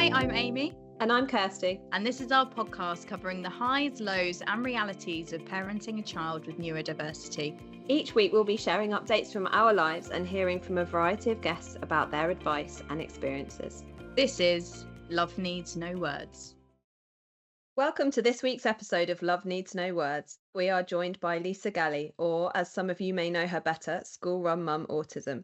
Hi, I'm Amy. And I'm Kirsty. And this is our podcast covering the highs, lows and realities of parenting a child with neurodiversity. Each week we'll be sharing updates from our lives and hearing from a variety of guests about their advice and experiences. This is Love Needs No Words. Welcome to this week's episode of Love Needs No Words. We are joined by Lisa Galley, or as some of you may know her better, School Run Mum Autism.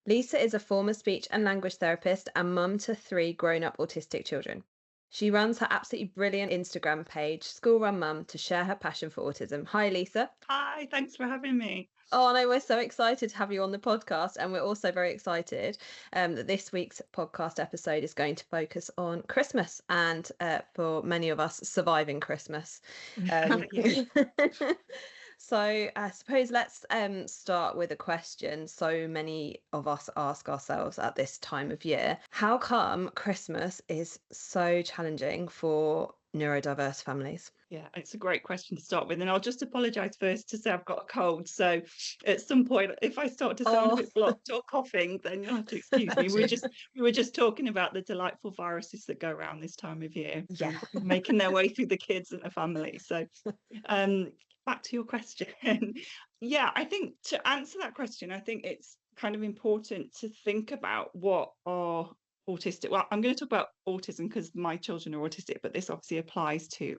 Lisa is a former speech and language therapist and mum to 3 grown-up autistic children. She runs her absolutely brilliant Instagram page, School Run Mum, to share her passion for autism. Hi, Lisa. Hi, thanks for having me. Oh, no, we're so excited to have you on the podcast. And we're also very excited that this week's podcast episode is going to focus on Christmas and for many of us, surviving Christmas. So I suppose let's start with a question so many of us ask ourselves at this time of year. How come Christmas is so challenging for neurodiverse families? Yeah, it's a great question to start with. And I'll just apologise first to say I've got a cold. So at some point, if I start to sound a bit blocked or coughing, then you'll have to excuse me. We were just talking about the delightful viruses that go around this time of year. Yeah. Making their way through the kids and the family. So back to your question. Yeah, I think to answer that question, I think it's kind of important to think about what are autistic. Well, I'm going to talk about autism because my children are autistic, but this obviously applies to,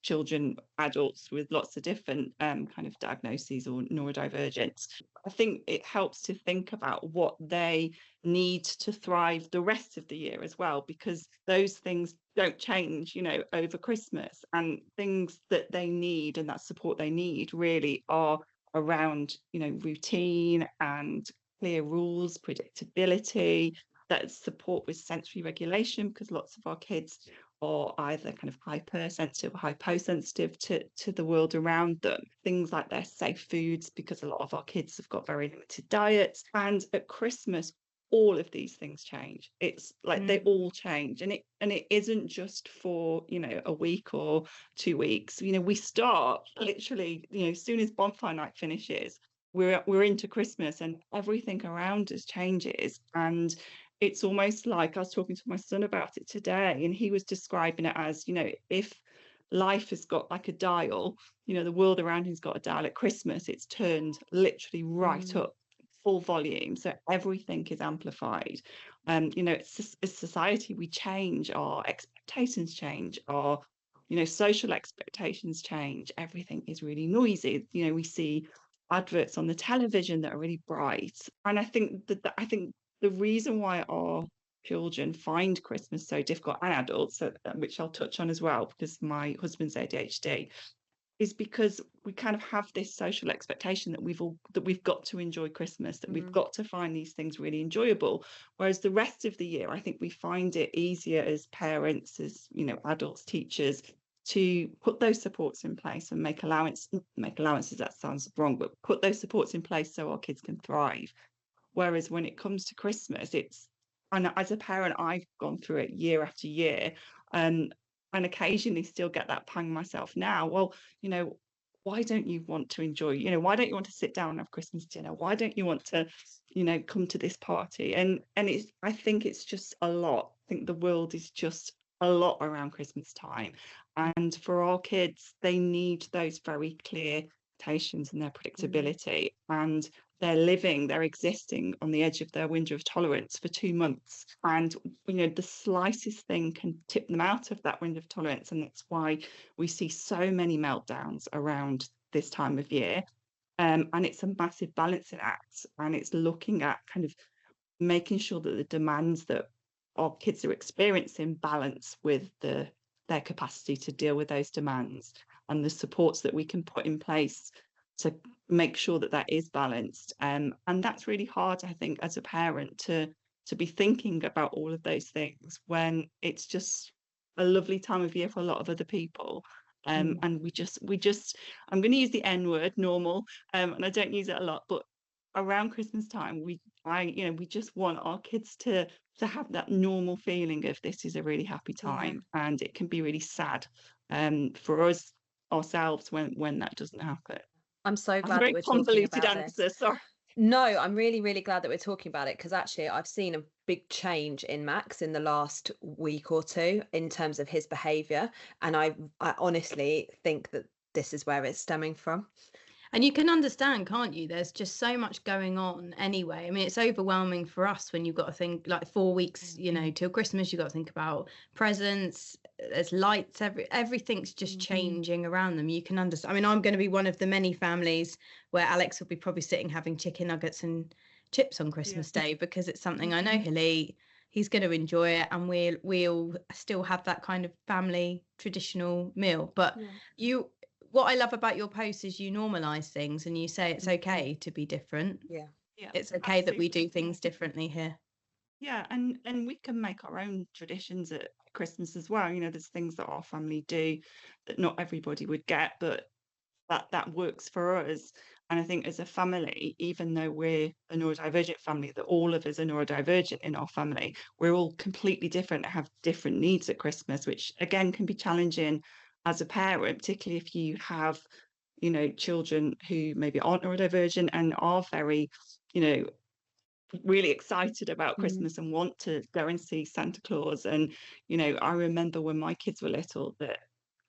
children, adults with lots of different kind of diagnoses or neurodivergence. I think it helps to think about what they need to thrive the rest of the year as well, because those things don't change, over Christmas, and things that they need and that support they need really are around, routine and clear rules, predictability, that support with sensory regulation, because lots of our kids are either kind of hypersensitive or hyposensitive to the world around them. Things like their safe foods, because a lot of our kids have got very limited diets. And at Christmas, all of these things change. It's like they all change, and it isn't just for a week or 2 weeks. We start literally as soon as bonfire night finishes, we're into Christmas, and everything around us changes. And it's almost like, I was talking to my son about it today, and he was describing it as, if life has got like a dial, the world around him's got a dial. At Christmas, it's turned literally right up, full volume. So everything is amplified. It's a society, we change, our expectations change, our, social expectations change. Everything is really noisy. We see adverts on the television that are really bright. And I think the reason why our children find Christmas so difficult, and adults, which I'll touch on as well, because my husband's ADHD, is because we kind of have this social expectation that we've got to enjoy Christmas, that we've got to find these things really enjoyable. Whereas the rest of the year, I think we find it easier as parents, as adults, teachers, to put those supports in place and make allowances, that sounds wrong, but put those supports in place so our kids can thrive. Whereas when it comes to Christmas, and as a parent, I've gone through it year after year, and occasionally still get that pang myself now. Well, why don't you want to enjoy, why don't you want to sit down and have Christmas dinner? Why don't you want to, come to this party? And I think it's just a lot. I think the world is just a lot around Christmas time. And for our kids, they need those very clear expectations and their predictability. And they're existing on the edge of their window of tolerance for 2 months. And, the slightest thing can tip them out of that window of tolerance. And that's why we see so many meltdowns around this time of year. And it's a massive balancing act. And it's looking at kind of making sure that the demands that our kids are experiencing balance with their capacity to deal with those demands, and the supports that we can put in place to make sure that is balanced. And that's really hard, I think, as a parent to be thinking about all of those things when it's just a lovely time of year for a lot of other people. And we just I'm going to use the N word, normal, and I don't use it a lot, but around Christmas time, we just want our kids to have that normal feeling of this is a really happy time. And it can be really sad for us ourselves when that doesn't happen. I'm so glad that we're talking about convoluted answer. Sorry. No, I'm really, really glad that we're talking about it because actually I've seen a big change in Max in the last week or two in terms of his behavior. And I honestly think that this is where it's stemming from. And you can understand, can't you? There's just so much going on anyway. I mean, it's overwhelming for us when you've got to think like 4 weeks, till Christmas, you've got to think about presents, there's lights, everything's just changing around them. You can understand. I mean, I'm going to be one of the many families where Alex will be probably sitting having chicken nuggets and chips on Christmas Day because it's something I know he'll eat. He's going to enjoy it, and we'll still have that kind of family traditional meal. But you what I love about your post is you normalize things and you say it's okay to be different. Yeah. Yeah, It's okay that we absolutely. do things differently here. Yeah, and we can make our own traditions at Christmas as well. There's things that our family do that not everybody would get, but that works for us. And I think as a family, even though we're a neurodivergent family, that all of us are neurodivergent in our family, we're all completely different, have different needs at Christmas, which again can be challenging as a parent, particularly if you have, children who maybe aren't neurodivergent and are very, you know, really excited about Christmas and want to go and see Santa Claus. And, I remember when my kids were little that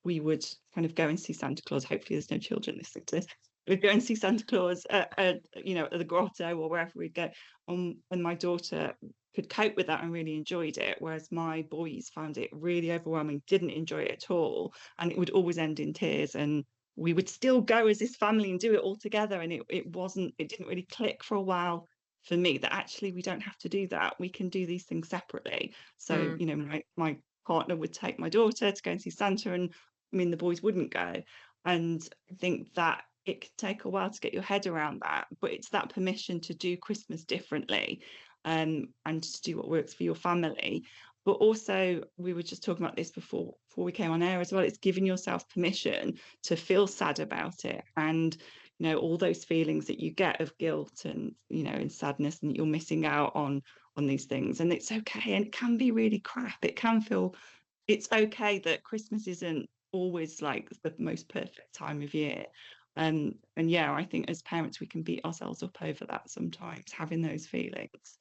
we would kind of go and see Santa Claus. Hopefully there's no children listening to this. We'd go and see Santa Claus at the grotto or wherever we'd go. And my daughter could cope with that and really enjoyed it, whereas my boys found it really overwhelming, didn't enjoy it at all, and it would always end in tears. And we would still go as this family and do it all together, and it didn't really click for a while for me that actually we don't have to do that. We can do these things separately. So, my partner would take my daughter to go and see Santa, and I mean, the boys wouldn't go. And I think that it can take a while to get your head around that, but it's that permission to do Christmas differently, and to do what works for your family. But also, we were just talking about this before we came on air as well. It's giving yourself permission to feel sad about it, and all those feelings that you get of guilt and sadness, and you're missing out on these things. And it's okay, and it can be really crap. It can feel, it's okay that Christmas isn't always like the most perfect time of year. And yeah, I think as parents we can beat ourselves up over that sometimes, having those feelings.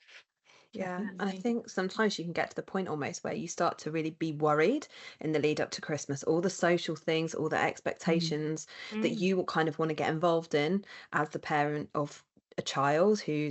Yeah, and I Definitely. think sometimes you can get to the point almost where you start to really be worried in the lead up to Christmas, all the social things, all the expectations that you will kind of want to get involved in as the parent of a child who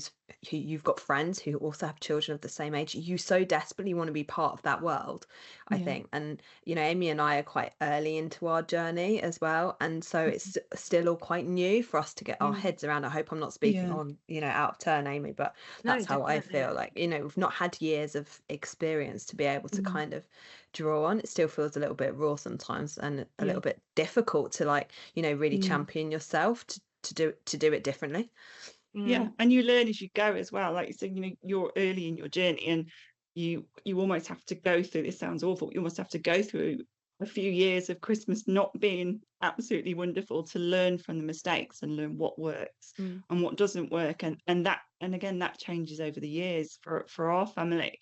you've got friends who also have children of the same age. You so desperately want to be part of that world, I Yeah. think. And Amy and I are quite early into our journey as well, and so it's still all quite new for us to get our heads around. I hope I'm not speaking Yeah. on, out of turn, Amy, but No, that's how I definitely. feel like, we've not had years of experience to be able to Mm. kind of draw on. It still feels a little bit raw sometimes and a Yeah. little bit difficult to like, really Mm. champion yourself to do it differently. Yeah, and you learn as you go as well. Like you said, you're early in your journey, and you almost have to go through, this sounds awful, you almost have to go through a few years of Christmas not being absolutely wonderful to learn from the mistakes and learn what works Mm. and what doesn't work. And again, that changes over the years. For our family,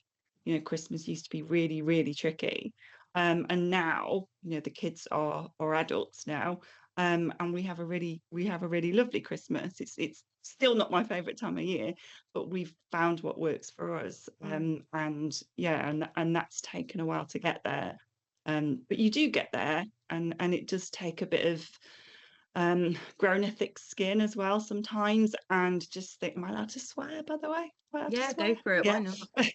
Christmas used to be really, really tricky. And now, the kids are adults now. And we have a really lovely Christmas. It's still not my favorite time of year, but we've found what works for us. And yeah, and that's taken a while to get there. But you do get there, and it does take a bit of growing a thick skin as well sometimes. And just think, am I allowed to swear, by the way? Am I allowed to Yeah, swear? go for it. Why Yeah. not?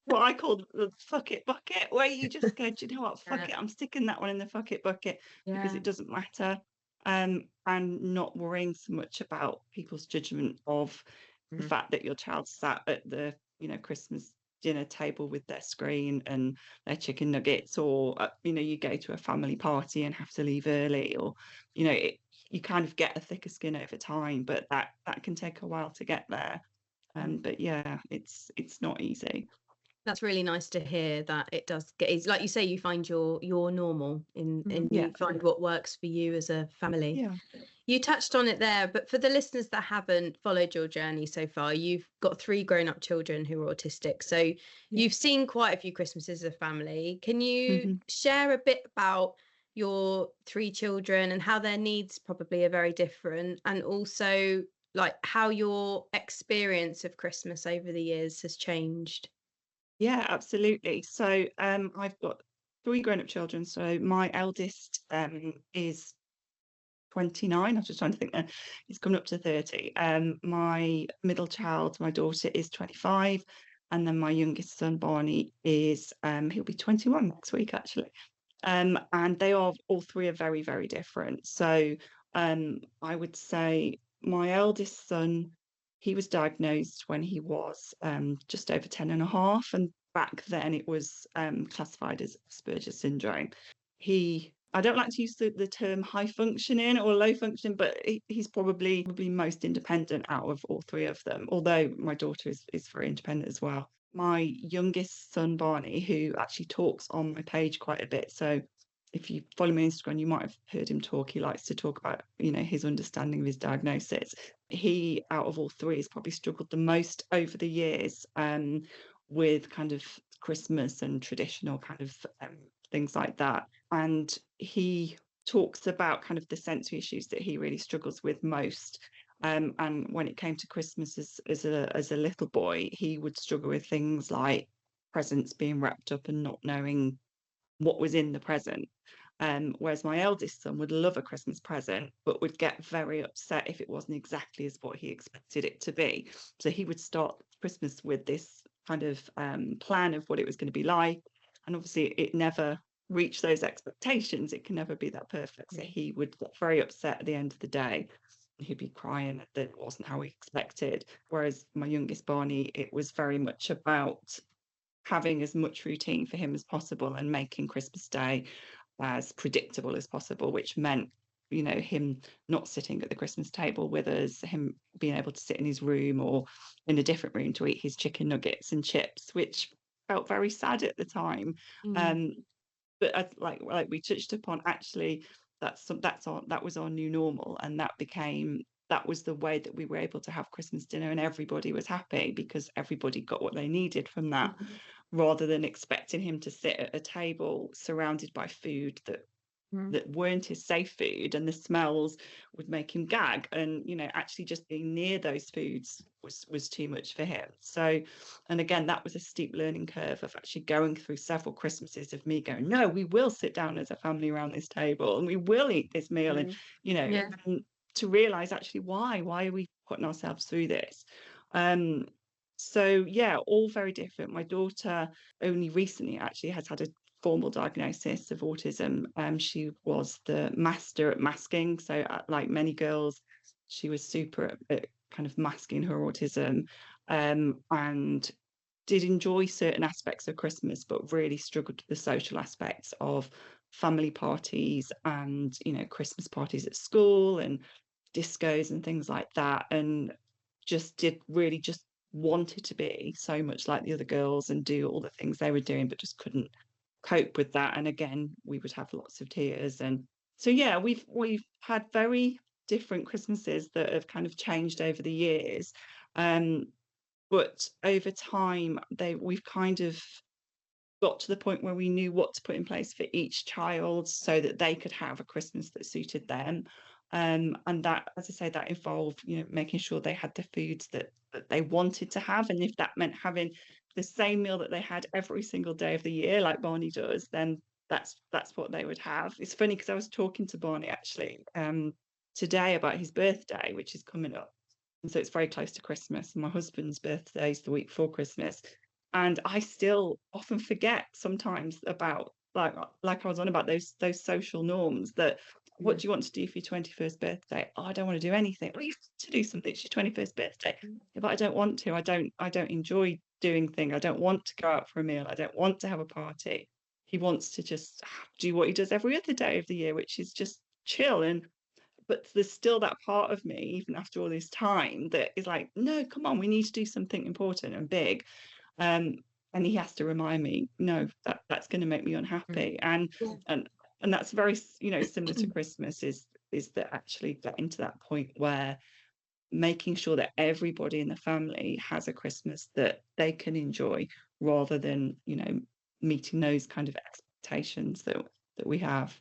What I call the fuck it bucket, where you just go, do you know what? Fuck Yeah. it. I'm sticking that one in the fuck it bucket because Yeah. it doesn't matter. And not worrying so much about people's judgment of the Mm. fact that your child sat at the, Christmas dinner table with their screen and their chicken nuggets, or, you go to a family party and have to leave early, or, you kind of get a thicker skin over time, but that can take a while to get there. But yeah, it's not easy. That's really nice to hear that it does get, it's like you say, you find your normal and Yeah. you find what works for you as a family. Yeah. You touched on it there, but for the listeners that haven't followed your journey so far, you've got 3 grown-up children who are autistic. So Yeah. you've seen quite a few Christmases as a family. Can you Hmm. share a bit about your 3 children and how their needs probably are very different? And also, like how your experience of Christmas over the years has changed? Yeah, absolutely. So I've got three grown-up children. So my eldest is 29. I was just trying to think then. He's coming up to 30. My middle child, my daughter, is 25. And then my youngest son, Barney, is he'll be 21 next week, actually. And they are all three are very, very different. So I would say my eldest son, he was diagnosed when he was just over 10 and a half. And back then it was classified as Asperger's syndrome. I don't like to use the term high functioning or low functioning, but he's probably most independent out of all three of them, although my daughter is very independent as well. My youngest son, Barney, who actually talks on my page quite a bit. So if you follow me on Instagram, you might have heard him talk. He likes to talk about, his understanding of his diagnosis. He, out of all three, has probably struggled the most over the years with kind of Christmas and traditional kind of things like that. And he talks about kind of the sensory issues that he really struggles with most. And when it came to Christmas as a little boy, he would struggle with things like presents being wrapped up and not knowing what was in the present. Whereas my eldest son would love a Christmas present, but would get very upset if it wasn't exactly as what he expected it to be. So he would start Christmas with this kind of plan of what it was going to be like. And obviously it never reached those expectations. It can never be that perfect. So he would get very upset at the end of the day. He'd be crying that it wasn't how he expected. Whereas my youngest Barney, it was very much about having as much routine for him as possible and making Christmas Day as predictable as possible, which meant, him not sitting at the Christmas table with us, him being able to sit in his room or in a different room to eat his chicken nuggets and chips, which felt very sad at the time. But like we touched upon, actually, that was our new normal, and that was the way that we were able to have Christmas dinner, and everybody was happy because everybody got what they needed from that, rather than expecting him to sit at a table surrounded by food that weren't his safe food, and the smells would make him gag, and actually just being near those foods was too much for him. So, and again, that was a steep learning curve of actually going through several Christmases of me going, no, we will sit down as a family around this table and we will eat this meal. And and to realize actually why are we putting ourselves through this. So yeah, all very different. My daughter only recently actually has had a formal diagnosis of autism. She was the master at masking. So like many girls, she was super at kind of masking her autism, and did enjoy certain aspects of Christmas, but really struggled with the social aspects of family parties and, Christmas parties at school and discos and things like that. And just wanted to be so much like the other girls and do all the things they were doing, but just couldn't cope with that. And again, we would have lots of tears. And so yeah, we've had very different Christmases that have kind of changed over the years. But over time, we've kind of got to the point where we knew what to put in place for each child so that they could have a Christmas that suited them. And that, as I say, that involved, making sure they had the foods that they wanted to have. And if that meant having the same meal that they had every single day of the year, like Barney does, then that's what they would have. It's funny because I was talking to Barney actually today about his birthday, which is coming up. And so it's very close to Christmas. And my husband's birthday is the week before Christmas. And I still often forget sometimes about like I was on about those social norms that what do you want to do for your 21st birthday? Oh, I don't want to do anything. Well, you have to do something. It's your 21st birthday. But I don't want to. I don't enjoy doing things. I don't want to go out for a meal. I don't want to have a party. He wants to just do what he does every other day of the year, which is just chill. But there's still that part of me, even after all this time, that is like, no, come on, we need to do something important and big. And he has to remind me, no, that's going to make me unhappy. And that's very, similar to Christmas is that actually getting to that point where making sure that everybody in the family has a Christmas that they can enjoy, rather than, meeting those kind of expectations that we have.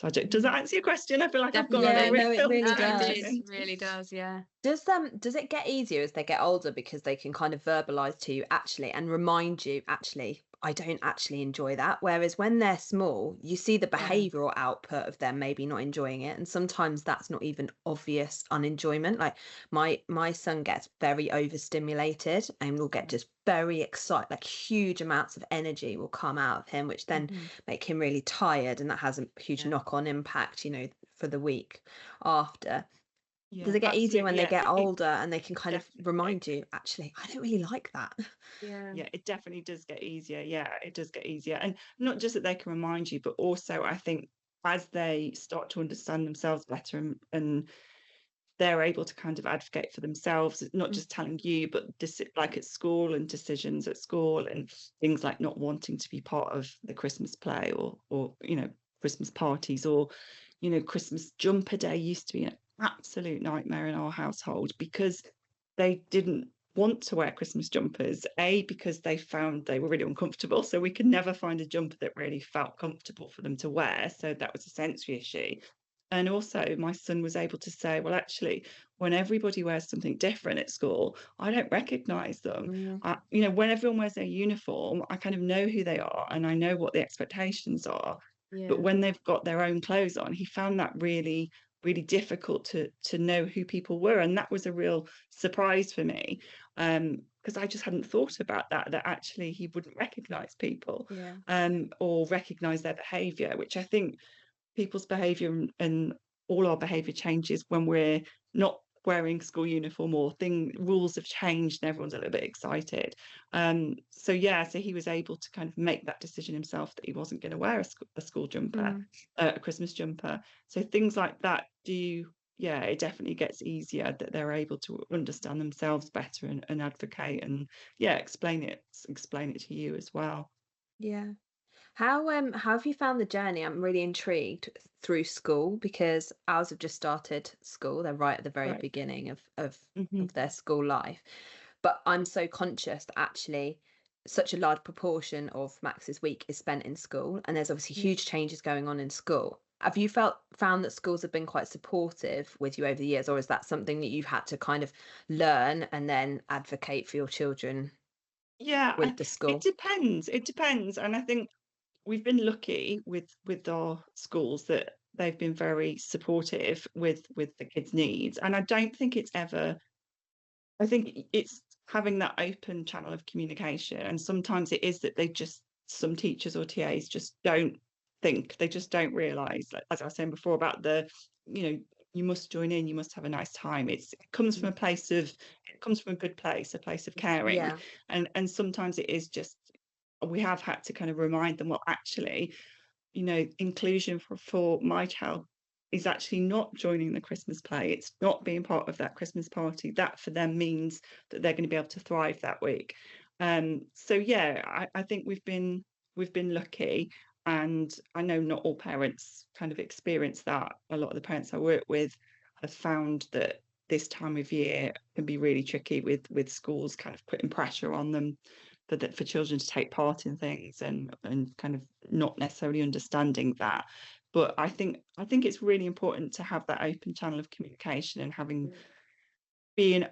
Does that answer your question? I feel like I've gone on Yeah, a no, it real really tangent. does. Really does, yeah. Does it get easier as they get older because they can kind of verbalize to you actually and remind you actually I don't actually enjoy that, whereas when they're small you see the Yeah. behavioral output of them maybe not enjoying it, and sometimes that's not even obvious unenjoyment. Like my son gets very overstimulated and will get just very excited, like huge amounts of energy will come out of him, which then make him really tired, and that has a huge Yeah. knock-on impact, for the week after. Yeah, Does it get easier when absolutely. they Yeah, get older and they can kind of definitely. remind you, actually, I don't really like that? Yeah. Yeah, it definitely does get easier. Yeah, it does get easier. And not just that they can remind you, but also I think as they start to understand themselves better, and they're able to kind of advocate for themselves, not just telling you, but like at school and decisions at school and things like not wanting to be part of the Christmas play, or Christmas parties, or Christmas jumper day used to be an absolute nightmare in our household because they didn't want to wear Christmas jumpers, because they found they were really uncomfortable, so we could never find a jumper that really felt comfortable for them to wear, so that was a sensory issue. And also my son was able to say, well, actually, when everybody wears something different at school, I don't recognize them. When everyone wears their uniform, I kind of know who they are and I know what the expectations are. But Yeah. when they've got their own clothes on, he found that really, really difficult to know who people were. And that was a real surprise for me, because I just hadn't thought about that actually he wouldn't recognize people, Yeah. or recognize their behavior, which I think people's behavior and all our behavior changes when we're not wearing school uniform, or rules have changed and everyone's a little bit excited. So he was able to kind of make that decision himself that he wasn't going to wear a school jumper, a Christmas jumper. So things like that it definitely gets easier, that they're able to understand themselves better and advocate and explain it to you as well. Yeah. How have you found the journey? I'm really intrigued through school because ours have just started school. They're right at the very Right. beginning Mhm. of their school life. But I'm so conscious that actually such a large proportion of Max's week is spent in school, and there's obviously huge changes going on in school. Have you found that schools have been quite supportive with you over the years, or is that something that you've had to kind of learn and then advocate for your children Yeah, with the it school? depends. It depends, and I think we've been lucky with our schools that they've been very supportive with the kids' needs, and I don't think it's ever. I think it's having that open channel of communication, and sometimes it is that some teachers or TAs just don't think, they just don't realise, like, as I was saying before about you must join in, you must have a nice time. It comes from a good place, a place of caring, Yeah. and sometimes it is just, we have had to kind of remind them, well, actually, inclusion for my child is actually not joining the Christmas play. It's not being part of that Christmas party. That for them means that they're going to be able to thrive that week. I think we've been lucky, and I know not all parents kind of experience that. A lot of the parents I work with have found that this time of year can be really tricky with schools kind of putting pressure on them for children to take part in things, and kind of not necessarily understanding that. But I think it's really important to have that open channel of communication, and being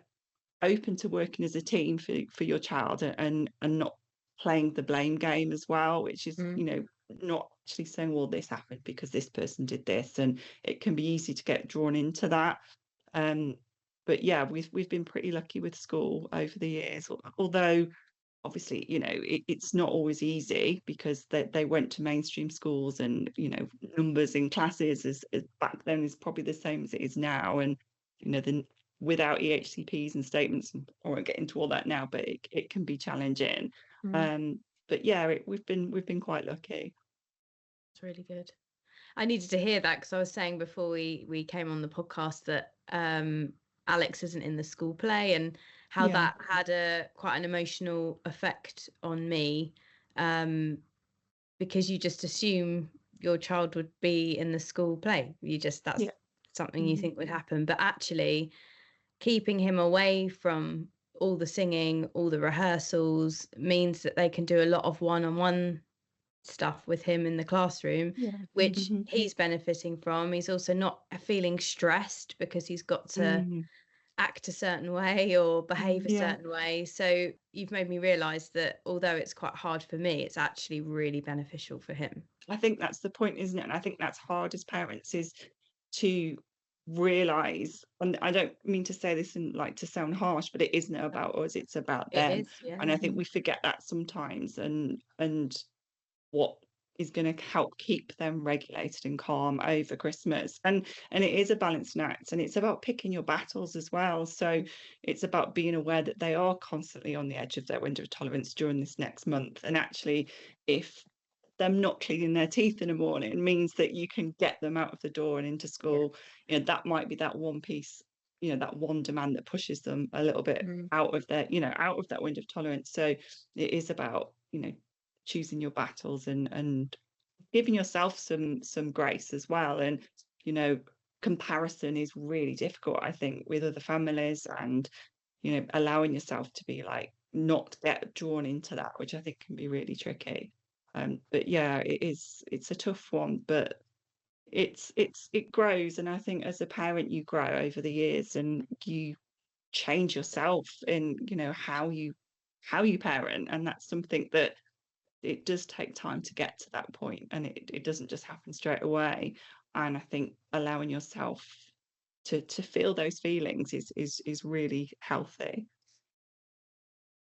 open to working as a team for your child, and not playing the blame game as well, which is not actually saying, well, this happened because this person did this, and it can be easy to get drawn into that. But we've been pretty lucky with school over the years, although obviously it's not always easy because they went to mainstream schools, and numbers in classes as back then is probably the same as it is now, and without EHCPs and statements, and I won't get into all that now, but it can be challenging. But we've been quite lucky. It's really good. I needed to hear that because I was saying before we came on the podcast that Alex isn't in the school play, and how Yeah. that had quite an emotional effect on me, because you just assume your child would be in the school play. That's Yeah. something you think would happen, but actually keeping him away from all the singing, all the rehearsals, means that they can do a lot of one-on-one stuff with him in the classroom, which he's benefiting from. He's also not feeling stressed because he's got to act a certain way or behave a certain way. So you've made me realise that although it's quite hard for me, it's actually really beneficial for him. I think that's the point, isn't it? And I think that's hard as parents, is to realise, and I don't mean to say this and like to sound harsh, but it isn't about us, it's about them. It is, yeah. And I think we forget that sometimes, and what is going to help keep them regulated and calm over Christmas. And it is a balancing act, and it's about picking your battles as well. So it's about being aware that they are constantly on the edge of their window of tolerance during this next month. And actually, if them not cleaning their teeth in the morning means that you can get them out of the door and into school, you know, that might be that one piece, you know, that one demand that pushes them a little bit out of their, you know, out of that window of tolerance. So it is about, you know, choosing your battles and giving yourself some grace as well. And, you know, comparison is really difficult, I think, with other families, and, you know, allowing yourself to be like, not get drawn into that, which I think can be really tricky. But yeah, it's a tough one, but it grows. And I think as a parent, you grow over the years, and you change yourself in, you know, how you parent. And that's something that it does take time to get to that point, and it doesn't just happen straight away. And I think allowing yourself to feel those feelings is really healthy.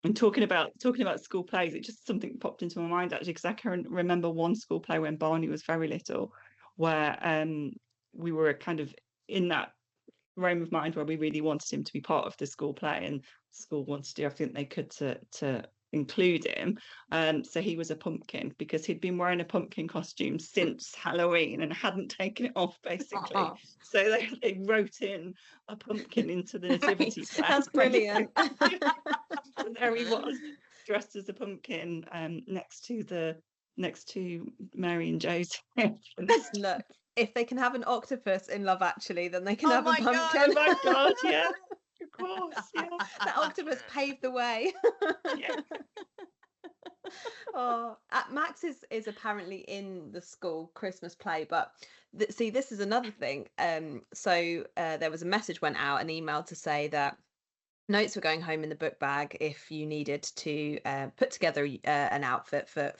And talking about school plays, it just something popped into my mind actually, because I can remember one school play when Barney was very little, where we were kind of in that frame of mind where we really wanted him to be part of the school play, and school wanted to do everything they could to include him. So he was a pumpkin, because he'd been wearing a pumpkin costume since Halloween and hadn't taken it off, basically. So they wrote in a pumpkin into the nativity play. That's brilliant. And there he was, dressed as a pumpkin, next to Mary and Joseph. Look, if they can have an octopus in Love Actually, then they can have a pumpkin. Oh my God, yeah. Of course, yeah. That octopus paved the way. Yeah. Max is apparently in the school Christmas play, but see, this is another thing. So there was a message went out, an email to say that notes were going home in the book bag if you needed to put together an outfit for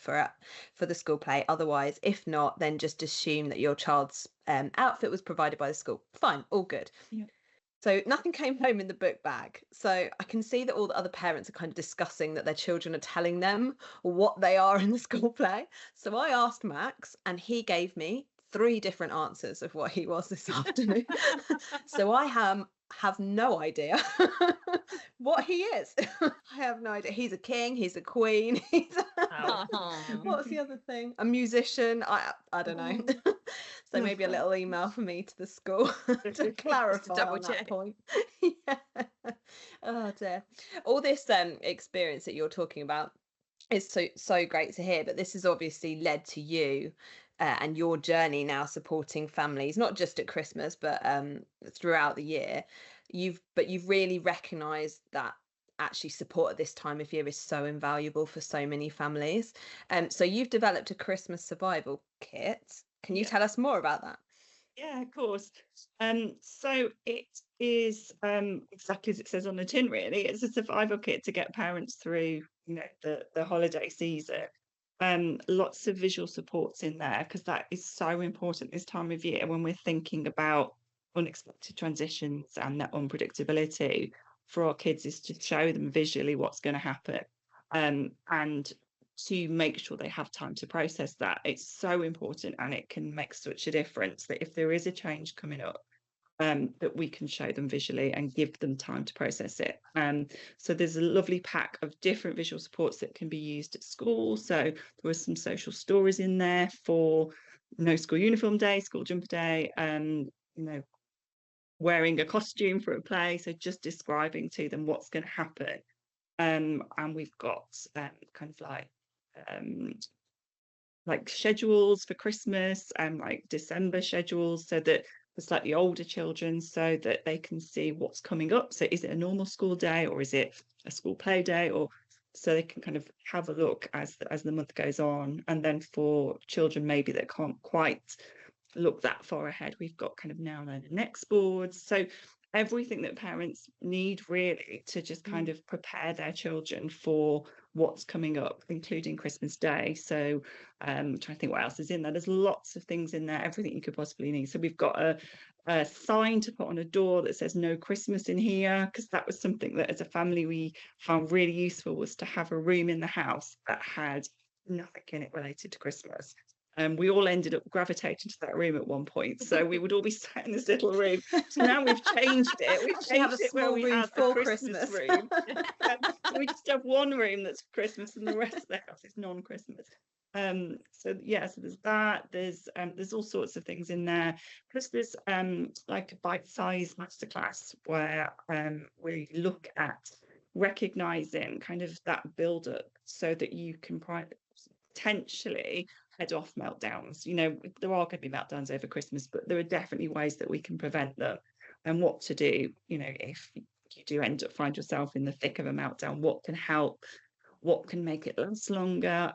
the school play. Otherwise, if not, then just assume that your child's outfit was provided by the school. Fine, all good. Yeah. So nothing came home in the book bag. So I can see that all the other parents are kind of discussing that their children are telling them what they are in the school play. So I asked Max, and he gave me 3 different answers of what he was this afternoon. So I have no idea what he is. I have no idea. He's a king, he's a queen, what's the other thing? A musician. I don't know. So maybe a little email for me to the school to clarify on that point. Yeah. Oh dear. All this experience that you're talking about is so great to hear, but this has obviously led to you and your journey now supporting families, not just at Christmas, but throughout the year. You've really recognised that actually support at this time of year is so invaluable for so many families. So you've developed a Christmas survival kit. Can you tell us more about that? Yeah, of course. So it is exactly as it says on the tin, really. It's a survival kit to get parents through, you know, the holiday season. Lots of visual supports in there, because that is so important this time of year when we're thinking about unexpected transitions and that unpredictability for our kids, is to show them visually what's going to happen, and to make sure they have time to process that. It's so important, and it can make such a difference that if there is a change coming up, that we can show them visually and give them time to process it. So there's a lovely pack of different visual supports that can be used at school. So there were some social stories in there for no school uniform day, school jumper day, you know, wearing a costume for a play. So just describing to them what's going to happen. And we've got kind of like schedules for Christmas and like December schedules, so that for slightly older children, so that they can see what's coming up. So is it a normal school day, or is it a school play day? Or so they can kind of have a look as the month goes on. And then for children maybe that can't quite look that far ahead, we've got kind of now and the next boards. So everything that parents need really to just kind of prepare their children for what's coming up, including Christmas Day. So trying to think what else is in there. There's lots of things in there, everything you could possibly need. So we've got a sign to put on a door that says no Christmas in here, because that was something that as a family we found really useful, was to have a room in the house that had nothing in it related to Christmas. We all ended up gravitating to that room at one point, so we would all be sat in this little room. So now we've changed it. We've Actually have changed a it where small we room have the for Christmas Christmas. room. So we just have one room that's Christmas, and the rest of the house is non-Christmas. So yeah, so there's that. There's all sorts of things in there. Plus there's like a bite-sized masterclass where we look at recognizing kind of that build-up, so that you can potentially head off meltdowns. You know, there are going to be meltdowns over Christmas, but there are definitely ways that we can prevent them, and what to do, you know, if you do end up find yourself in the thick of a meltdown, what can help, what can make it last longer.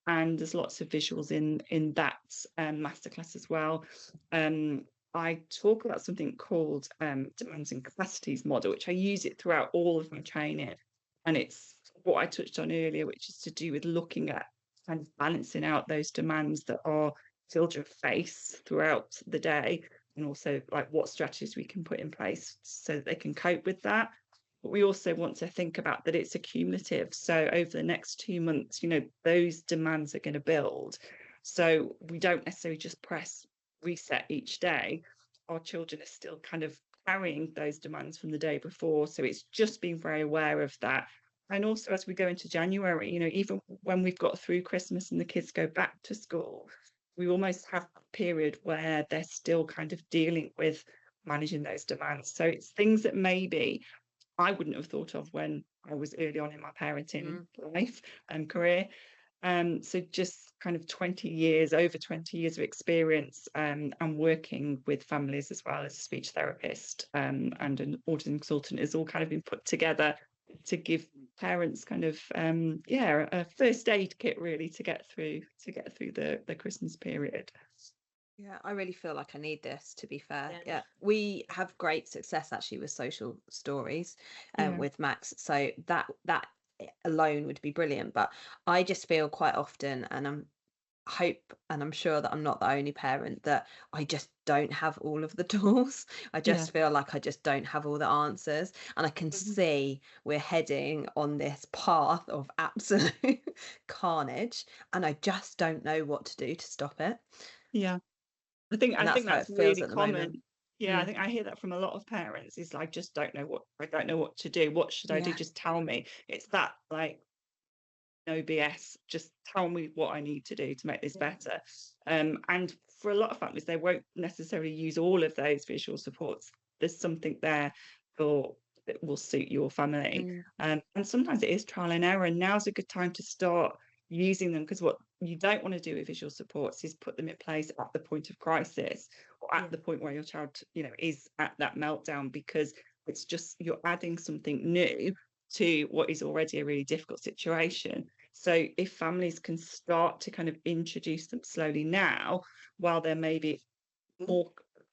And there's lots of visuals in that masterclass as well. I talk about something called demands and capacities model, which I use it throughout all of my training, and it's what I touched on earlier, which is to do with looking at kind of balancing out those demands that our children face throughout the day, and also like what strategies we can put in place so that they can cope with that. But we also want to think about that it's accumulative. So over the next 2 months, you know, those demands are going to build. So we don't necessarily just press reset each day. Our children are still kind of carrying those demands from the day before. So it's just being very aware of that. And also as we go into January, you know, even when we've got through Christmas and the kids go back to school, we almost have a period where they're still kind of dealing with managing those demands. So it's things that maybe I wouldn't have thought of when I was early on in my parenting life and career. So just kind of 20 years, over 20 years of experience, and working with families as well as a speech therapist and an autism consultant has all kind of been put together to give parents kind of a first aid kit really to get through the Christmas period. Yeah, I really feel like I need this, to be fair. Yeah, we have great success actually with social stories with Max, so that alone would be brilliant. But I just feel quite often, and I'm sure that I'm not the only parent, that I just don't have all of the tools. I just feel like I just don't have all the answers, and I can see we're heading on this path of absolute carnage, and I just don't know what to do to stop it. Yeah. I think And that's how that's it feels really at the common. moment. Yeah, I think I hear that from a lot of parents. Is like, just don't know I don't know what to do. What should I do? Yeah. Just tell me. It's that like no BS. Just tell me what I need to do to make this better. And for a lot of families, they won't necessarily use all of those visual supports. There's something there that will suit your family. And sometimes it is trial and error. And now's a good time to start using them, because what you don't want to do with visual supports is put them in place at the point of crisis, or at the point where your child, you know, is at that meltdown, because it's just you're adding something new to what is already a really difficult situation. So if families can start to kind of introduce them slowly now, while they're maybe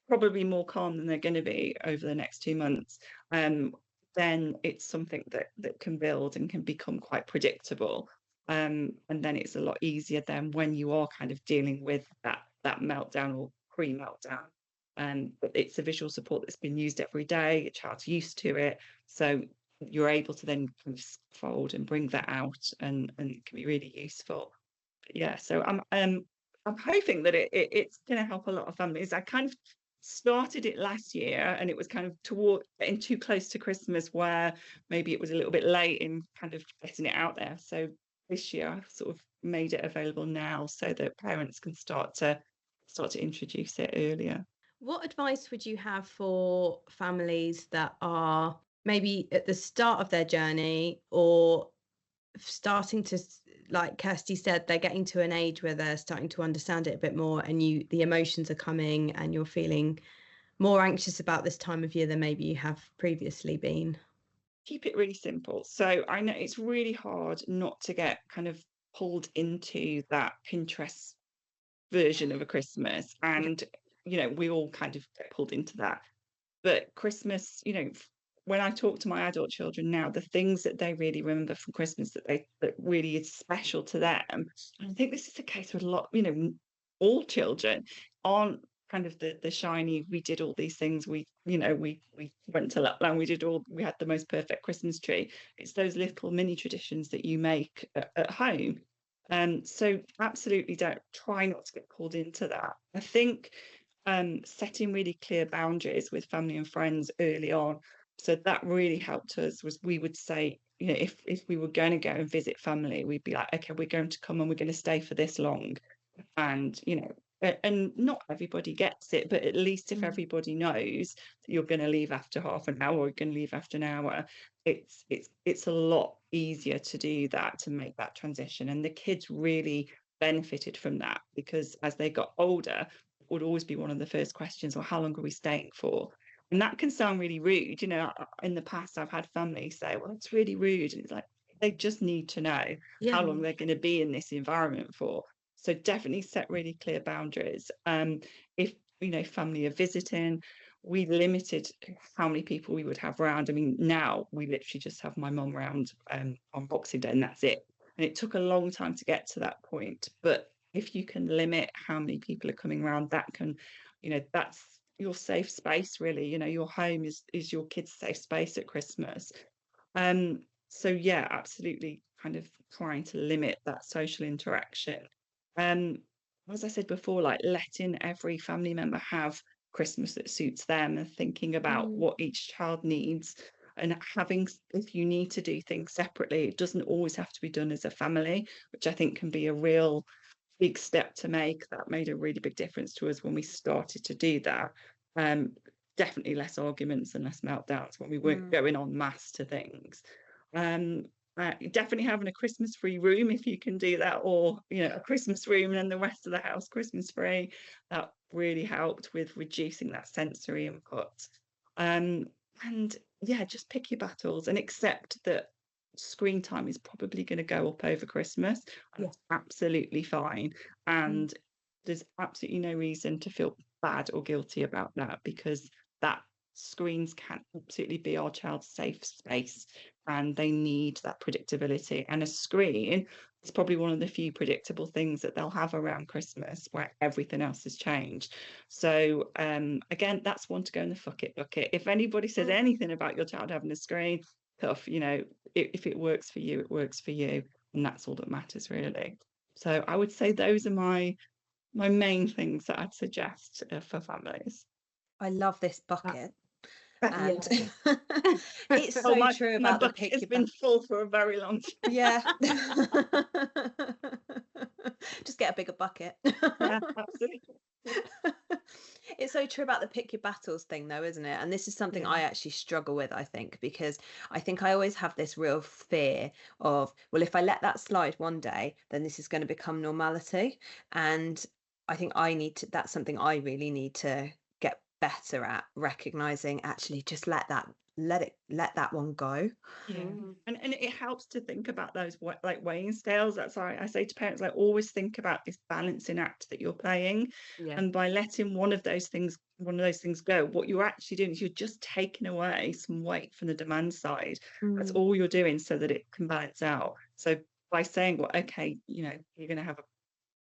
probably more calm than they're going to be over the next 2 months, then it's something that can build and can become quite predictable. And then it's a lot easier then when you are kind of dealing with that meltdown or pre-meltdown. But it's a visual support that's been used every day. Your child's used to it, so you're able to then kind of scaffold and bring that out, and it can be really useful. But yeah, so I'm hoping that it's going to help a lot of families. I kind of started it last year, and it was kind of getting too close to Christmas, where maybe it was a little bit late in kind of getting it out there. So this year I've sort of made it available now, so that parents can start to introduce it earlier. What advice would you have for families that are maybe at the start of their journey, or starting to, like Kirsty said, they're getting to an age where they're starting to understand it a bit more, and the emotions are coming and you're feeling more anxious about this time of year than maybe you have previously been? keep it really simple. So I know it's really hard not to get kind of pulled into that Pinterest version of a Christmas, and we all kind of get pulled into that. But Christmas, when I talk to my adult children now, the things that they really remember from Christmas that really is special to them, and I think this is the case with a lot, all children aren't kind of the shiny, we did all these things, we went to Lapland, we had the most perfect Christmas tree. It's those little mini traditions that you make at home. So absolutely don't try not to get pulled into that. I think setting really clear boundaries with family and friends early on. So that really helped us. Was we would say, if we were going to go and visit family, we'd be like, okay, we're going to come and we're going to stay for this long. And and not everybody gets it, but at least if everybody knows that you're going to leave after half an hour or you're going to leave after an hour, it's a lot easier to do that, to make that transition. And the kids really benefited from that, because as they got older, it would always be one of the first questions, well, how long are we staying for? And that can sound really rude. In the past, I've had family say, well, it's really rude. And it's like, they just need to know how long they're going to be in this environment for. So definitely set really clear boundaries. If family are visiting, we limited how many people we would have around. I mean, now we literally just have my mum around on Boxing Day, and that's it. And it took a long time to get to that point. But if you can limit how many people are coming around, that can, that's your safe space, really. Your home is your kids' safe space at Christmas. So yeah, absolutely kind of trying to limit that social interaction. As I said before, like letting every family member have Christmas that suits them, and thinking about what each child needs, and having, if you need to do things separately, it doesn't always have to be done as a family, which I think can be a real big step to make. That made a really big difference to us when we started to do that. Definitely less arguments and less meltdowns when we weren't going en masse to things. Definitely having a Christmas free room, if you can do that, or a Christmas room and then the rest of the house Christmas free. That really helped with reducing that sensory input. And yeah, just pick your battles and accept that screen time is probably going to go up over Christmas, and it's absolutely fine. And there's absolutely no reason to feel bad or guilty about that, because that screens can absolutely be our child's safe space, and they need that predictability. And a screen is probably one of the few predictable things that they'll have around Christmas, where everything else has changed. So again, that's one to go in the fuck it bucket. If anybody says anything about your child having a screen, tough. If it works for you, it works for you, and that's all that matters, really. So I would say those are my main things that I'd suggest for families. I love this bucket. And it's so true about my the bucket pick has your been full for a very long time. Yeah. Just get a bigger bucket. Yeah, absolutely. It's so true about the pick your battles thing, though, isn't it? And this is something I actually struggle with, I think, because I think I always have this real fear of, well, if I let that slide one day, then this is going to become normality. And I think that's something I really need to get better at, recognizing, actually just let that one go. And it helps to think about those like weighing scales. That's why I say to parents, like, always think about this balancing act that you're playing. And by letting one of those things go, what you're actually doing is you're just taking away some weight from the demand side. That's all you're doing, so that it can balance out. So by saying, well, okay, you're going to have a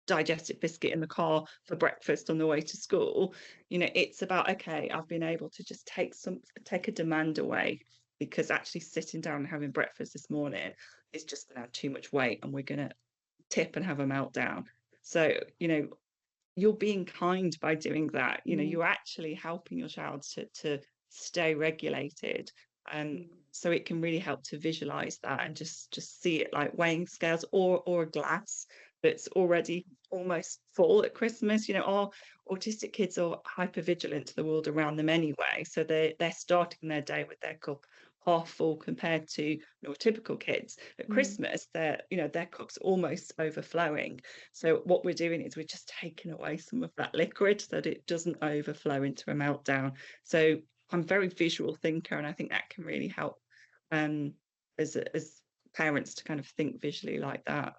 digestive biscuit in the car for breakfast on the way to school, it's about, okay, I've been able to just take a demand away, because actually sitting down and having breakfast this morning is just going to have too much weight, and we're going to tip and have a meltdown. So you're being kind by doing that. You're actually helping your child to stay regulated. So it can really help to visualize that, and just see it like weighing scales, or a glass that's already almost full at Christmas. Our autistic kids are hyper vigilant to the world around them anyway, so they're starting their day with their cup half full, compared to neurotypical kids at Christmas. Their cup's almost overflowing. So what we're doing is we're just taking away some of that liquid so that it doesn't overflow into a meltdown. So I'm a very visual thinker, and I think that can really help as parents to kind of think visually like that.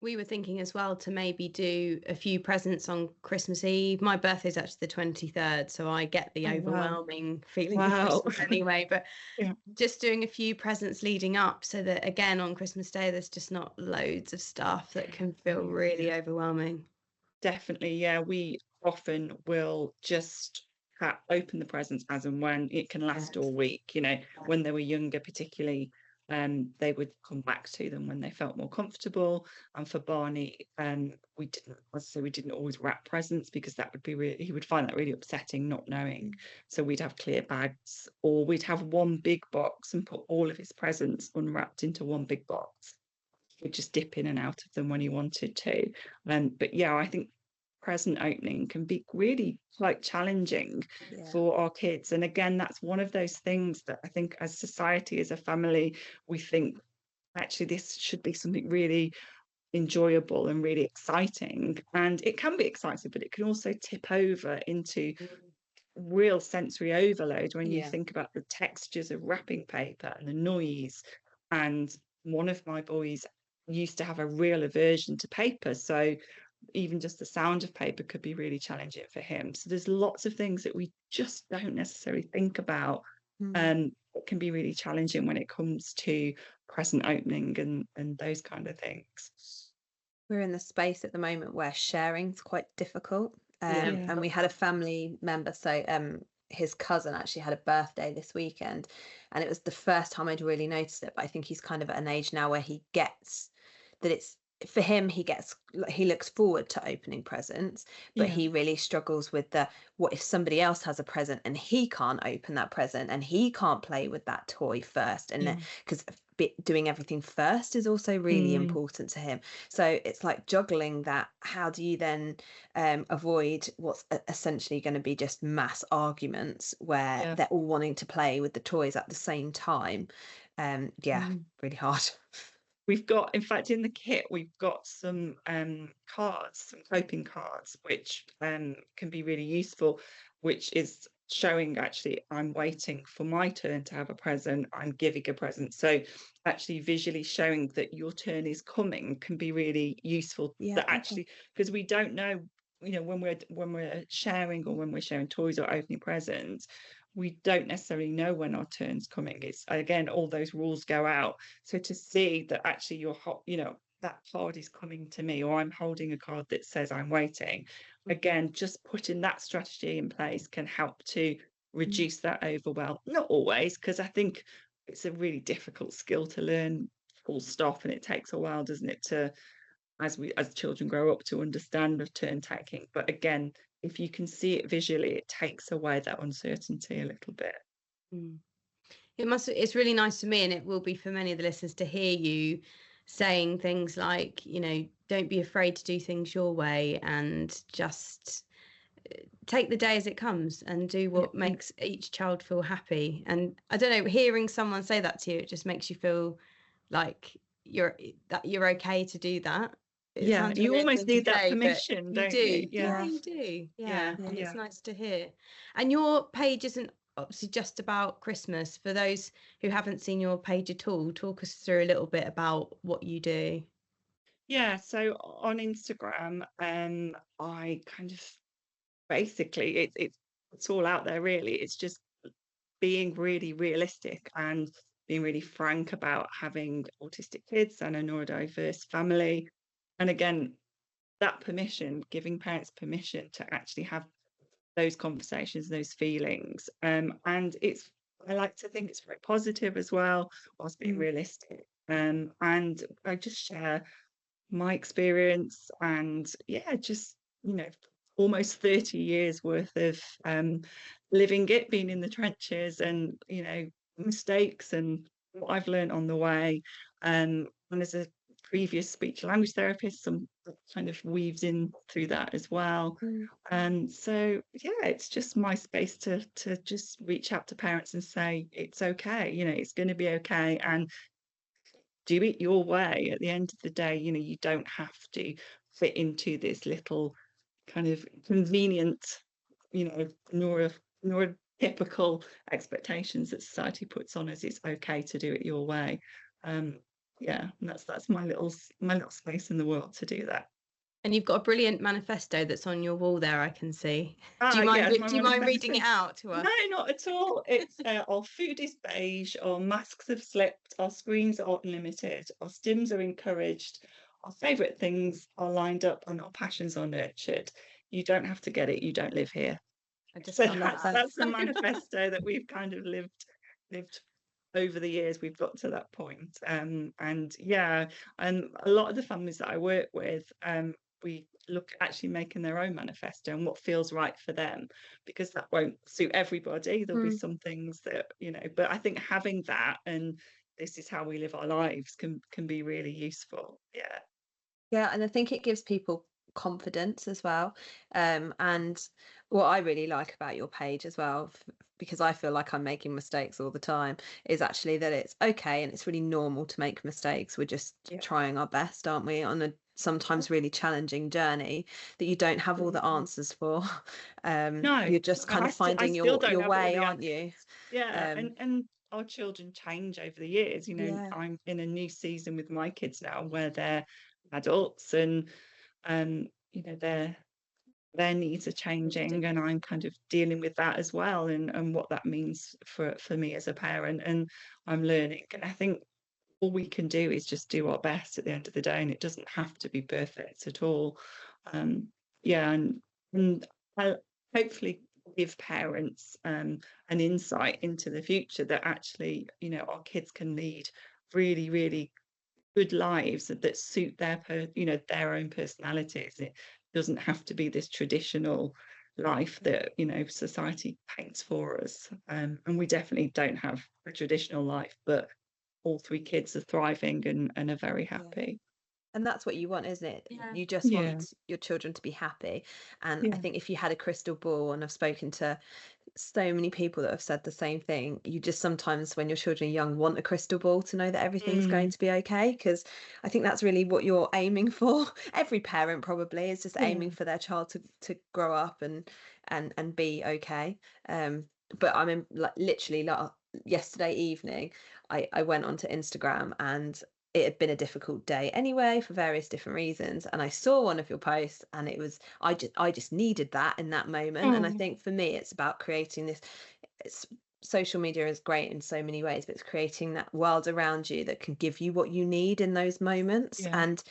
We were thinking as well to maybe do a few presents on Christmas Eve. My birthday's actually the 23rd, so I get the Oh, wow. overwhelming feeling Wow. of Christmas anyway. But Yeah. just doing a few presents leading up so that, again, on Christmas Day, there's just not loads of stuff that can feel really overwhelming. Definitely, yeah. We often will just open the presents as and when. It can last all week. When they were younger, particularly, they would come back to them when they felt more comfortable. And for Barney, we didn't always wrap presents, because that would be he would find that really upsetting, not knowing. So we'd have clear bags, or we'd have one big box and put all of his presents unwrapped into one big box. Would just dip in and out of them when he wanted to. But yeah, I think present opening can be really quite challenging for our kids. And again, that's one of those things that I think as society, as a family, we think actually this should be something really enjoyable and really exciting. And it can be exciting, but it can also tip over into real sensory overload when you think about the textures of wrapping paper and the noise. And one of my boys used to have a real aversion to paper, so even just the sound of paper could be really challenging for him. So there's lots of things that we just don't necessarily think about, that can be really challenging when it comes to present opening and those kind of things. We're in the space at the moment where sharing's quite difficult. Yeah. And we had a family member, so his cousin actually had a birthday this weekend, and it was the first time I'd really noticed it. But I think he's kind of at an age now where he gets that it's for him, he looks forward to opening presents, but Yeah. he really struggles with the what if somebody else has a present and he can't open that present and he can't play with that toy first, and because doing everything first is also really important to him. So it's like juggling that. How do you then avoid what's essentially going to be just mass arguments where they're all wanting to play with the toys at the same time? Really hard. We've got, in fact, in the kit, we've got some cards, some coping cards, which can be really useful, which is showing actually I'm waiting for my turn to have a present, I'm giving a present. So actually visually showing that your turn is coming can be really useful. That actually, because we don't know, when we're sharing, or when we're sharing toys or opening presents, we don't necessarily know when our turn's coming. It's again, all those rules go out. So to see that actually that card is coming to me, or I'm holding a card that says I'm waiting, again, just putting that strategy in place can help to reduce that overwhelm. Not always, because I think it's a really difficult skill to learn, full stop, and it takes a while, doesn't it, to as children grow up, to understand of turn taking. But again, if you can see it visually, it takes away that uncertainty a little bit. It's really nice for me, and it will be for many of the listeners, to hear you saying things like, don't be afraid to do things your way, and just take the day as it comes and do what makes each child feel happy. And I don't know, hearing someone say that to you, it just makes you feel like you're okay to do that. You almost need that permission, don't you? You do. And it's nice to hear. And your page isn't obviously just about Christmas. For those who haven't seen your page at all, talk us through a little bit about what you do. So on Instagram, I kind of basically it's all out there really. It's just being really realistic and being really frank about having autistic kids and a neurodiverse family. And again, that permission, giving parents permission to actually have those conversations, those feelings. And I like to think it's very positive as well, whilst being realistic. And I just share my experience, and just almost 30 years worth of living it, being in the trenches, and mistakes and what I've learned on the way. And as a previous speech language therapist, some kind of weaves in through that as well. So it's just my space to just reach out to parents and say it's okay, it's going to be okay, and do it your way. At the end of the day, you don't have to fit into this little kind of convenient, neurodiverse typical expectations that society puts on us. It's okay to do it your way. Yeah, and that's my little space in the world to do that. And you've got a brilliant manifesto that's on your wall there, I can see. Do you Yes, mind, do you mind reading it out to us? No, not at all. It's our food is beige, our masks have slipped, our screens are unlimited, our stims are encouraged, our favourite things are lined up, and our passions are nurtured. You don't have to get it, you don't live here. So that's the manifesto that we've kind of lived over the years. We've got to that point. And yeah, and a lot of the families that I work with, we look at actually making their own manifesto and what feels right for them, because that won't suit everybody. There'll be some things that, but I think having that and this is how we live our lives can be really useful. Yeah, and I think it gives people confidence as well. And what I really like about your page as well, because I feel like I'm making mistakes all the time, is actually that it's okay and it's really normal to make mistakes. We're just trying our best, aren't we, on a sometimes really challenging journey that you don't have all the answers for. No, you're just kind of finding your way, aren't you? Yeah, and our children change over the years. I'm in a new season with my kids now where they're adults, and their needs are changing, and I'm kind of dealing with that as well, and what that means for me as a parent, and I'm learning. And I think all we can do is just do our best at the end of the day, and it doesn't have to be perfect at all. And I'll hopefully give parents an insight into the future that actually, our kids can lead really, really good lives that suit their own personalities. It doesn't have to be this traditional life that society paints for us, and we definitely don't have a traditional life, but all three kids are thriving and are very happy. And that's what you want, isn't it? You just want your children to be happy. And I think if you had a crystal ball, and I've spoken to so many people that have said the same thing, you just sometimes, when your children are young, want a crystal ball to know that everything's going to be okay, because I think that's really what you're aiming for. Every parent probably is just aiming for their child to grow up and be okay. But I mean, like literally yesterday evening, I went onto Instagram, and it had been a difficult day anyway for various different reasons, and I saw one of your posts, and it was I just needed that in that moment. And I think for me it's about creating this, social media is great in so many ways, but it's creating that world around you that can give you what you need in those moments. And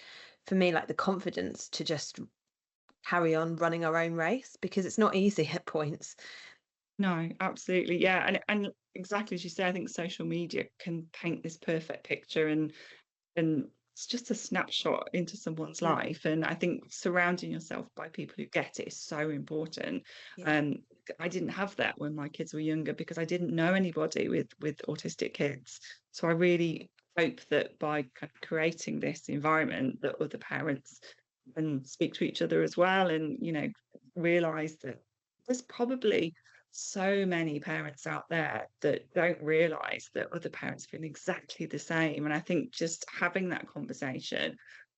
for me, like the confidence to just carry on running our own race, because it's not easy at points. No, absolutely. Yeah. And exactly as you say, I think social media can paint this perfect picture, and it's just a snapshot into someone's life. And I think surrounding yourself by people who get it is so important. I didn't have that when my kids were younger, because I didn't know anybody with autistic kids. So I really hope that by kind of creating this environment, that other parents can speak to each other as well, and realize that there's probably so many parents out there that don't realize that other parents feel exactly the same. And I think just having that conversation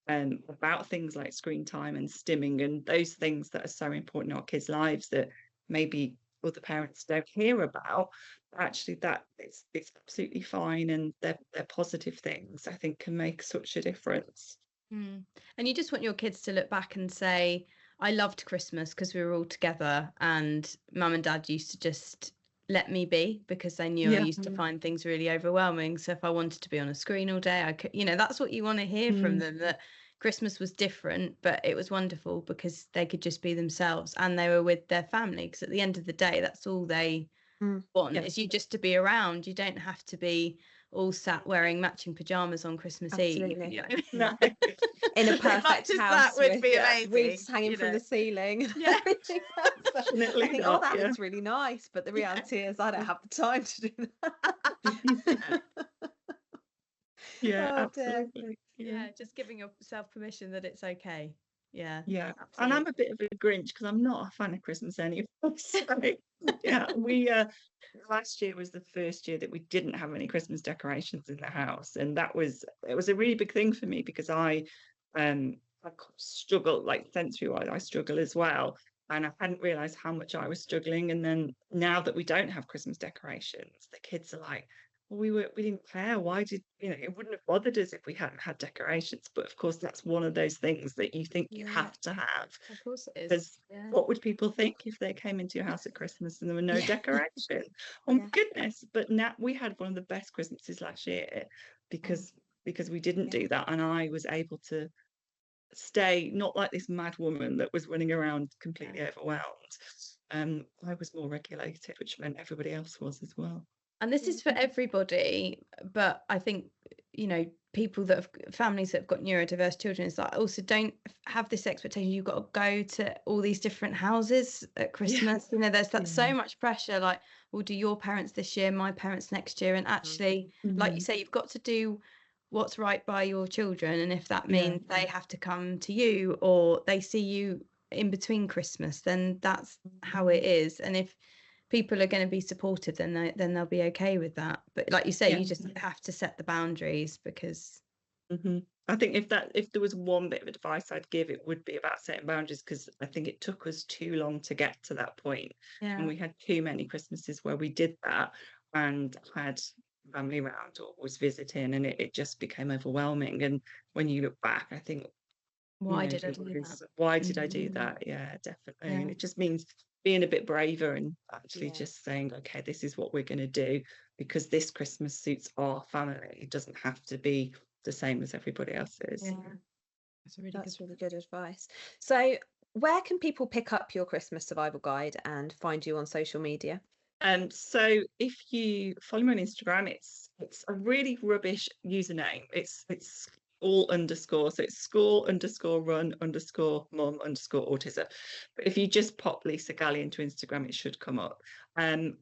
about things like screen time and stimming and those things that are so important in our kids' lives that maybe other parents don't hear about, actually that it's absolutely fine, and they're positive things, I think, can make such a difference. And you just want your kids to look back and say, I loved Christmas because we were all together, and mum and dad used to just let me be, because they knew I used to find things really overwhelming. So if I wanted to be on a screen all day, I could, that's what you want to hear from them, that Christmas was different, but it was wonderful because they could just be themselves and they were with their family. Because at the end of the day, that's all they want, is you just to be around. You don't have to be all sat wearing matching pajamas on Christmas Eve. No. In a perfect house, that would be amazing. Wreaths hanging from the ceiling. Everything I think, that looks really nice, but the reality is I don't have the time to do that. Absolutely. Just giving yourself permission that it's okay. Absolutely. And I'm a bit of a Grinch because I'm not a fan of Christmas anyway. So we last year was the first year that we didn't have any Christmas decorations in the house, and it was a really big thing for me, because I struggle, like sensory wise, I struggle as well. and I hadn't realised how much I was struggling. And then now that we don't have Christmas decorations, the kids are like, well, we didn't care. Why did, it wouldn't have bothered us if we hadn't had decorations. But of course, that's one of those things that you think you have to have. Of course it is. Because what would people think if they came into your house at Christmas and there were no decoration? Oh my goodness. But now we had one of the best Christmases last year because we didn't do that, and I was able to stay not like this mad woman that was running around completely overwhelmed. I was more regulated, which meant everybody else was as well. And this is for everybody, but I think, people that have families that have got neurodiverse children, it's like also don't have this expectation you've got to go to all these different houses at Christmas. There's that so much pressure, like, we'll do your parents this year, my parents next year, and actually, like you say, you've got to do what's right by your children, and if that means they have to come to you or they see you in between Christmas, then that's how it is. And if people are going to be supportive, then they'll be okay with that. But like you say, you just have to set the boundaries, because I think if there was one bit of advice I'd give, it would be about setting boundaries, because I think it took us too long to get to that point. And we had too many Christmases where we did that and had family around or was visiting, and it just became overwhelming. And when you look back, I think, why did I do that? Why did I do that? Yeah, definitely. And it just means being a bit braver and actually just saying, okay, this is what we're going to do, because this Christmas suits our family. It doesn't have to be the same as everybody else's. That's really good advice. So where can people pick up your Christmas survival guide and find you on social media? So if you follow me on Instagram, it's a really rubbish username. It's all underscore, so it's school_run_mum_autism. But if you just pop Lisa Galley into Instagram, it should come up.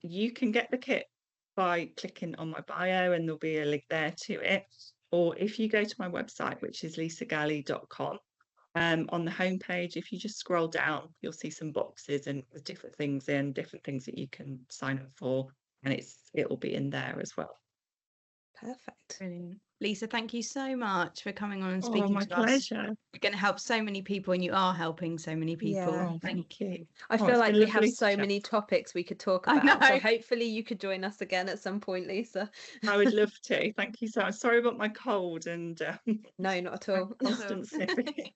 You can get the kit by clicking on my bio, and there'll be a link there to it. Or if you go to my website, which is lisagalley.com, on the homepage, if you just scroll down, you'll see some boxes and with different things that you can sign up for, and it'll be in there as well. Perfect. Brilliant. Lisa, thank you so much for coming on and speaking to us. My pleasure. You're going to help so many people, and you are helping so many people. Yeah. Thank you. I feel like we have so many topics we could talk about. So hopefully you could join us again at some point, Lisa. I would love to. Thank you so much. Sorry about my cold and no, not at all. Constant sniffing.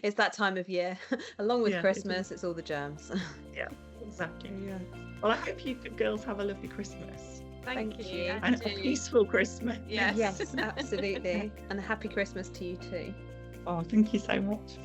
It's that time of year. Along with Christmas, it's all the germs. Yeah, exactly. Yeah. Well, I hope you girls have a lovely Christmas. Thank you. And a peaceful Christmas. Yes, absolutely. And a happy Christmas to you too. Oh, thank you so much.